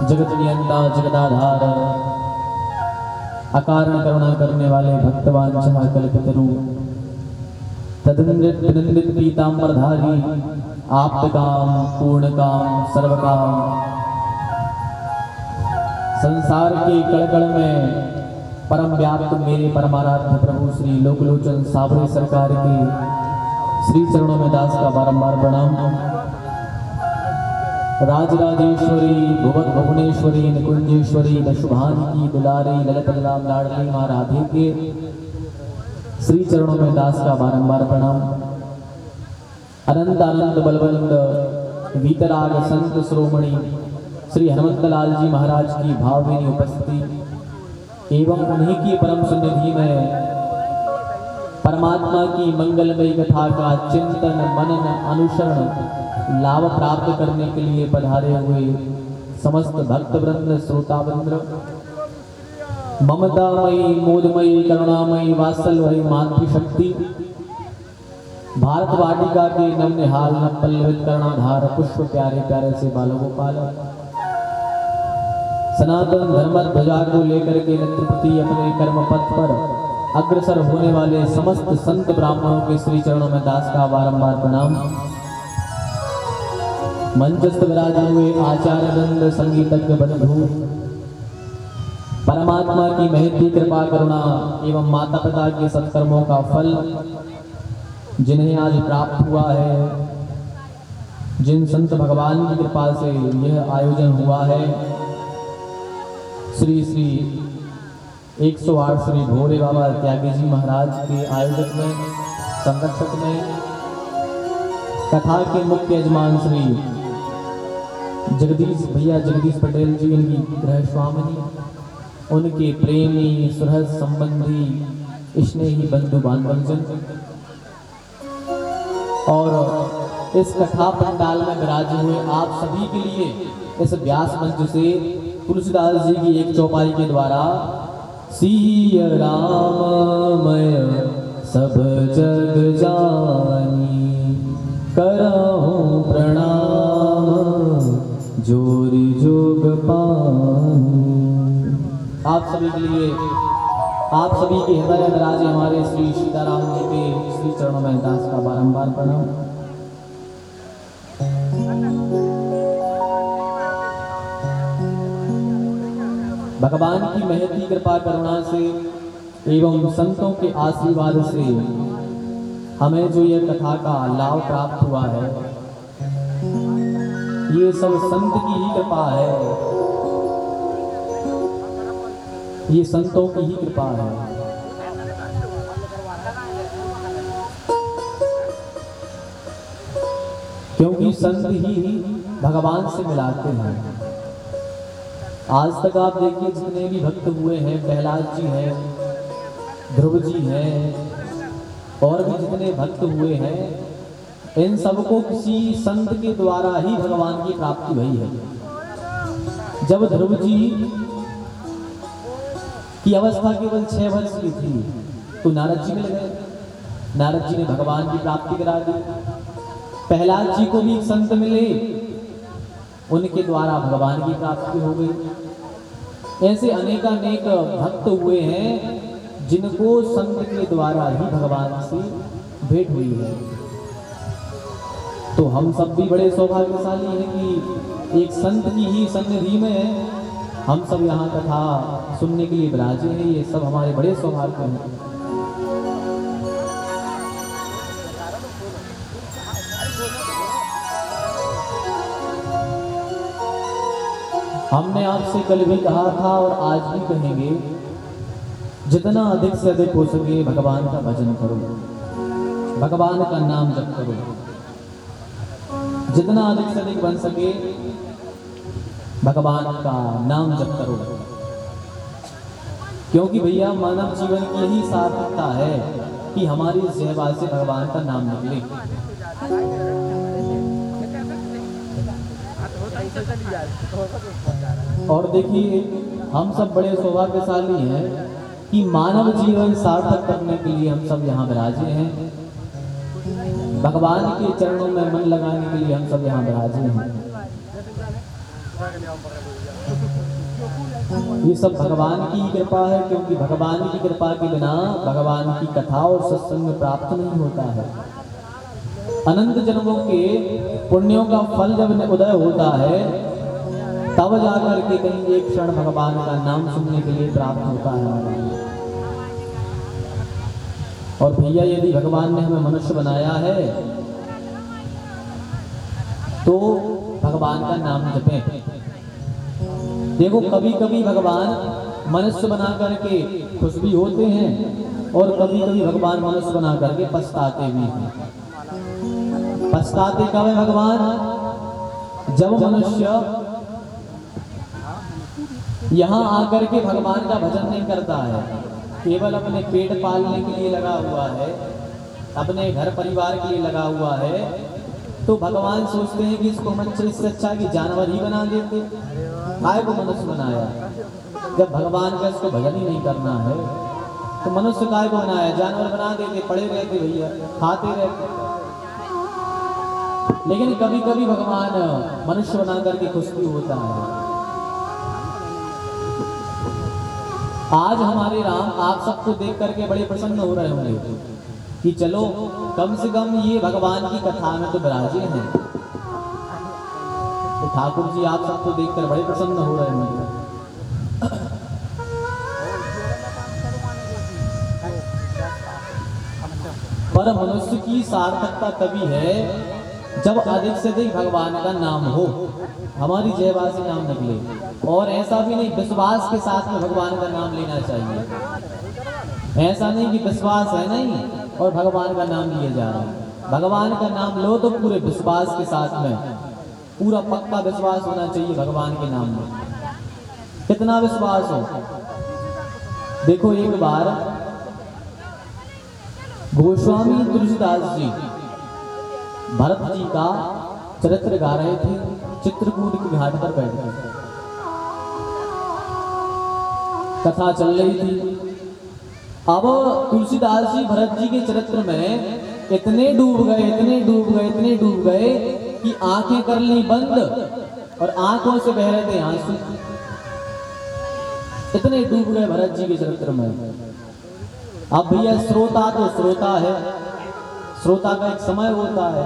जगत नियंता जगदाधार अकारण करुणा करने वाले भक्तवांछा कल्पतरु तदनृत विनंदित पीतांबरधारी आप्त काम पूर्ण काम सर्व काम संसार के कड़कड़ में परम व्याप्त मेरे परमाराध्य प्रभु श्री लोकलोचन साबरे सरकार के श्री चरणों में दास का बारंबार प्रणाम। राजराजेश्वरी भुवन भुवनेश्वरी निकुंजेश्वरी दशुभान की दुलारी ललित लाम लाडली मां राधे के श्री चरणों में दास का बारंबार प्रणाम। अनंत आनंद बलवंत वीतराग संत श्रोमणी श्री हनुमंतलाल जी महाराज की भावभीनी उपस्थिति एवं उन्हीं की परम सन्निधि में परमात्मा की मंगलमयी कथा का चिंतन मनन अनुसरण लाभ प्राप्त करने के लिए पधारे हुए समस्त भक्त वृंद श्रोतावृंद ममतामयी मोदमयी करुणामयी वात्सल्यमयी मातृशक्ति भारत वाटिका के नवनिहाल नव पल्लवित कर्णाधार पुष्प प्यारे प्यारे से बाल गोपाल सनातन धर्म ध्वजा को लेकर के नेत्रपति अपने कर्म पथ पर अग्रसर होने वाले समस्त संत ब्राह्मणों के श्री चरणों में दास का बारंबार प्रणाम। मंचस्थ विराजे हुए आचार्य वृंद संगीतज्ञ बंधु परमात्मा की महती कृपा करुणा एवं माता पिता के सत्कर्मों का फल जिन्हें आज प्राप्त हुआ है, जिन संत भगवान की कृपा से यह आयोजन हुआ है, श्री श्री 108 श्री भोले बाबा त्यागी जी महाराज के आयोजक में संरक्षक में कथा के मुख्य यजमान श्री जगदीश पटेल जी, इनकी गृह स्वामिनी, उनके प्रेमी सुहृद संबंधी स्नेही बंधु बांधवजन और इस कथा पंडाल में विराजे हुए आप सभी के लिए इस व्यास मंच से तुलसीदास जी की एक चौपाई के द्वारा सिय राम मैं सब जग जानी करहूं प्रणाम जोरी जोग पानी। आप सभी के लिए आप सभी के हृदय में विराजे हमारे श्री सीताराम जी के श्री चरणों में दास का बारंबार प्रणाम। भगवान की महती कृपा करुणा से एवं संतों के आशीर्वाद से हमें जो यह कथा का लाभ प्राप्त हुआ है, ये सब संत की ही कृपा है, ये संतों की ही कृपा है। क्योंकि संत ही भगवान से मिलाते हैं। आज तक आप देखिए जितने भी भक्त हुए हैं, प्रहलाद जी हैं, ध्रुव जी हैं और भी जितने भक्त हुए हैं, इन सबको किसी संत के द्वारा ही भगवान की प्राप्ति हुई है। जब ध्रुव जी की अवस्था केवल 6 वर्ष की थी तो नारद जी मिल गए, नारद जी ने भगवान की प्राप्ति करा दी। प्रहलाद जी को भी एक संत मिले, उनके द्वारा भगवान की प्राप्ति हो गई। ऐसे अनेकानेक भक्त हुए हैं जिनको संत के द्वारा ही भगवान से भेंट हुई है। तो हम सब भी बड़े सौभाग्यशाली हैं कि एक संत की ही सन्निधि में हम सब यहाँ कथा सुनने के लिए विराजे हैं। ये सब हमारे बड़े सौभाग्य हैं। हमने आपसे कल भी कहा था और आज भी कहेंगे, जितना अधिक से अधिक हो सके भगवान का भजन करो, भगवान का नाम जप करो। जितना अधिक से अधिक बन सके भगवान का नाम जप करो। क्योंकि भैया मानव जीवन की यही सार्थकता है कि हमारी जिह्वा से भगवान का नाम निकले। और देखिए हम सब बड़े सौभाग्यशाली हैं कि मानव जीवन सार्थक करने के लिए हम सब यहाँ विराजे हैं। भगवान के चरणों में मन लगाने के लिए हम सब यहाँ विराजे हैं। ये सब भगवान की कृपा है, क्योंकि भगवान की कृपा के बिना भगवान की कथा और सत्संग प्राप्त नहीं होता है। अनंत जन्मों के पुण्यों का फल जब उदय होता है तब जाकर के कहीं एक क्षण भगवान का नाम सुनने के लिए प्राप्त होता है। और भैया यदि भगवान ने हमें मनुष्य बनाया है तो भगवान का नाम जपें। देखो कभी कभी भगवान मनुष्य बना करके खुश भी होते हैं और कभी कभी भगवान मनुष्य बना करके पछताते भी हैं। पछताते कब है भगवान? जब मनुष्य यहाँ आकर के भगवान का भजन नहीं करता है, केवल अपने पेट पालने के लिए लगा हुआ है, अपने घर परिवार के लिए लगा हुआ है, तो भगवान सोचते हैं कि इसको मनुष्य इससे अच्छा कि जानवर ही बना देते, काय को मनुष्य बनाया। जब भगवान का इसको भजन ही नहीं करना है तो मनुष्य काय को बनाया, जानवर बना देते, पड़े रहते भैया, खाते रहते। लेकिन कभी कभी भगवान मनुष्य बना करके खुश भी होता है। आज हमारे राम आप सबको देख करके बड़े प्रसन्न हो रहे होंगे कि चलो कम से कम ये भगवान की कथा में तो विराजे हैं। तो ठाकुर जी आप सबको देखकर बड़े प्रसन्न हो रहे होंगे। पर मनुष्य की सार्थकता तभी है जब अधिक से अधिक भगवान का नाम हो, हमारी जयबाजी नाम निकले। और ऐसा भी नहीं विश्वास के साथ में भगवान का नाम लेना चाहिए। ऐसा नहीं कि विश्वास है नहीं और भगवान का नाम लिए जा रहा है। भगवान का नाम लो तो पूरे विश्वास के साथ में, पूरा पक्का विश्वास होना चाहिए भगवान के नाम में। कितना विश्वास हो। देखो एक बार गोस्वामी तुलसीदास जी भरत जी का चरित्र गा रहे थे, चित्रकूट के घाट पर बैठकर कथा चल रही थी। अब तुलसीदास जी भरत जी के चरित्र में इतने डूब गए कि आंखें कर ली बंद और आंखों से बह रहे थे आंसू। इतने डूब गए भरत जी के चरित्र में। अब भैया श्रोता तो श्रोता है, श्रोता का एक समय होता है।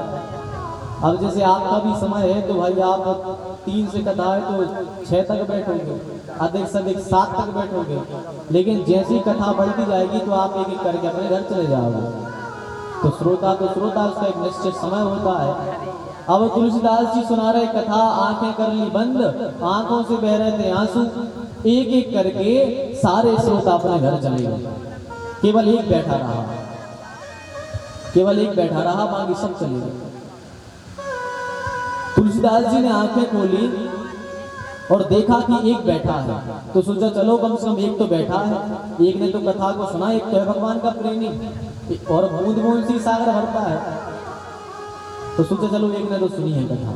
अब जैसे आपका भी समय है तो भाई आप 3 से कथा है तो 6 तक बैठोगे, अधिक से अधिक 7 तक बैठोगे। लेकिन जैसी कथा बढ़ती जाएगी तो आप एक एक करके अपने घर चले जाओगे। तो श्रोता उसका एक निश्चित समय होता है। अब तुलसीदास जी सुना रहे कथा, आंखें कर ली बंद, आंखों से बह रहे थे आंसू। एक एक करके सारे श्रोता अपने घर चले गए, केवल एक बैठा रहा, बाकी सब चले गए। तुलसीदास जी ने आंखें खोली और देखा कि एक बैठा है, तो सोचा चलो कम से कम एक तो बैठा है। एक ने तो कथा को सुना, एक तो है भगवान का प्रेमी और बूंद बूंद से सागर भरता है, तो सोचा चलो एक ने तो सुनी है कथा।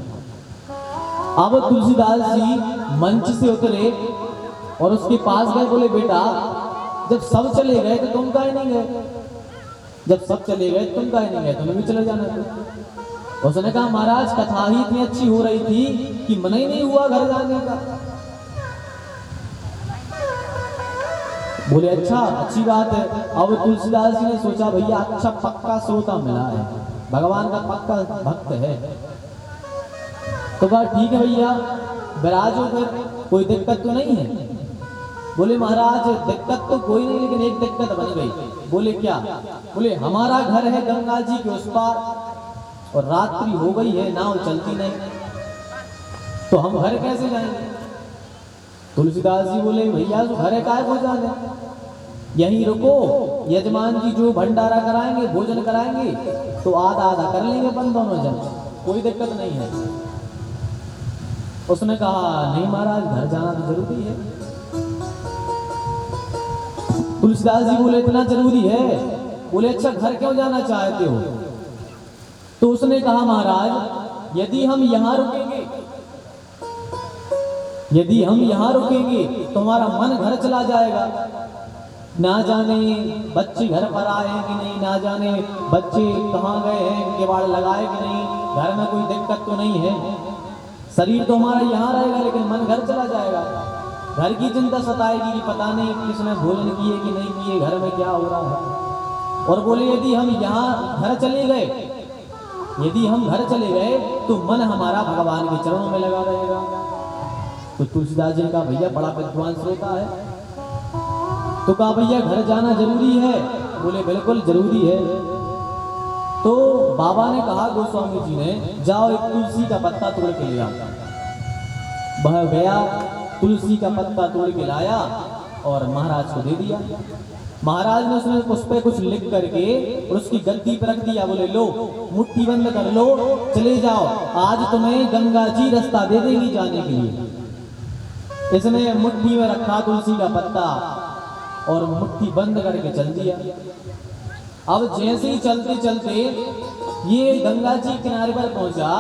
अब तुलसीदास जी मंच से उतरे और उसके पास गए, बोले बेटा जब सब चले गए तो तुम काहे नहीं गए? जब सब चले गए तुम काहे नहीं गए? तुम्हें भी चले जाना था। उसने कहा महाराज कथा ही इतनी अच्छी हो रही थी कि मन ही नहीं हुआ घर जाने का। बोले अच्छा, अच्छी बात है। अब तुलसीदास जी ने सोचा भैया अच्छा पक्का श्रोता मिला है, भगवान का पक्का भक्त है। तो कहा ठीक है भैया विराजो, फिर कोई दिक्कत तो नहीं है? बोले महाराज दिक्कत तो कोई नहीं, लेकिन एक दिक्कत बन गई। बोले क्या? बोले हमारा घर है गंगा जी के उस पार और रात्रि हो गई है, नाव चलती नहीं, तो हम घर कैसे जाएंगे? तुलसीदास जी बोले भैया तो घर है काय हो जाने, यहीं रुको, यजमान जी जो भंडारा कराएंगे भोजन कराएंगे तो आधा आधा कर लेंगे अपन दोनों जन, कोई दिक्कत नहीं है। उसने कहा नहीं महाराज घर जाना तो जरूरी है। तुलसीदास जी बोले इतना जरूरी है? बोले अच्छा घर क्यों जाना चाहते हो? तो उसने कहा महाराज यदि हम यहाँ रुकेंगे तो हमारा मन घर चला जाएगा, ना जाने बच्चे घर पर आए कि नहीं, ना जाने बच्चे कहाँ गए हैं, किवाड़ लगाए कि नहीं, घर में कोई दिक्कत तो नहीं है। शरीर तो हमारा यहाँ रहेगा लेकिन मन घर चला जाएगा। घर की चिंता सताएगी कि पता नहीं किसने भोजन किए कि नहीं किए, घर में क्या हो रहा है। और बोले यदि हम यहाँ घर चले गए, यदि हम घर चले गए तो मन हमारा भगवान के चरणों में लगा रहेगा। तो तुलसीदास जी ने कहा भैया बड़ा विद्वान श्रोता है, तो कहा भैया घर जाना जरूरी है? बोले बिल्कुल जरूरी है। तो बाबा ने कहा गोस्वामी जी ने, जाओ एक तुलसी का पत्ता तोड़ के ले आओ। वह गया, तुलसी का पत्ता तोड़ के लाया और महाराज को दे दिया। महाराज ने उसमें उस पर कुछ लिख करके और उसकी गद्दी पर रख दिया। बोले लो मुट्ठी बंद कर लो, चले जाओ, आज तुम्हें गंगा जी रास्ता दे देगी जाने के लिए। इसने मुट्ठी में रखा तुलसी का पत्ता और मुट्ठी बंद करके चल दिया। अब जैसे ही चलते चलते ये गंगा जी किनारे पर पहुंचा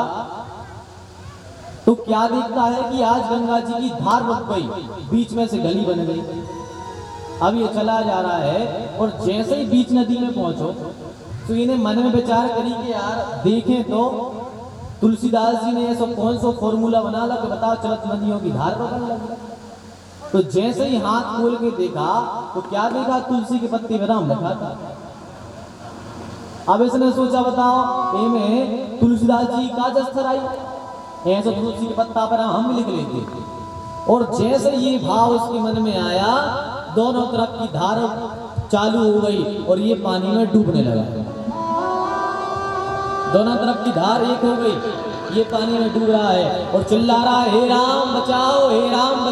तो क्या देखता है कि आज गंगा जी की धार रुक गई, बीच में से गली बन गई। अब ये चला जा रहा है और जैसे ही बीच नदी में पहुंचो तो इन्हें मन में विचार करी कि यार देखें तो तुलसीदास जी ने ऐसा कौन सा फॉर्मूला बना ला कि बताओ चलत नदियों की धार बदल लगी। तो जैसे ही हाथ खोल के देखा तो क्या देखा, तुलसी के पत्ते में राम लिखा था। अब इसने सोचा बताओ में तुलसीदास जी का जस्तर आई, ऐसा तुलसी के पत्ता पर हम लिख लेते। और जैसे ये भाव उसके मन में आया, दोनों तरफ की धार चालू हो गई और ये पानी में डूबने लगा। दोनों तरफ की धार एक हो गई, ये पानी में डूब रहा है और चिल्ला रहा है हे राम बचाओ, हे राम बचाओ।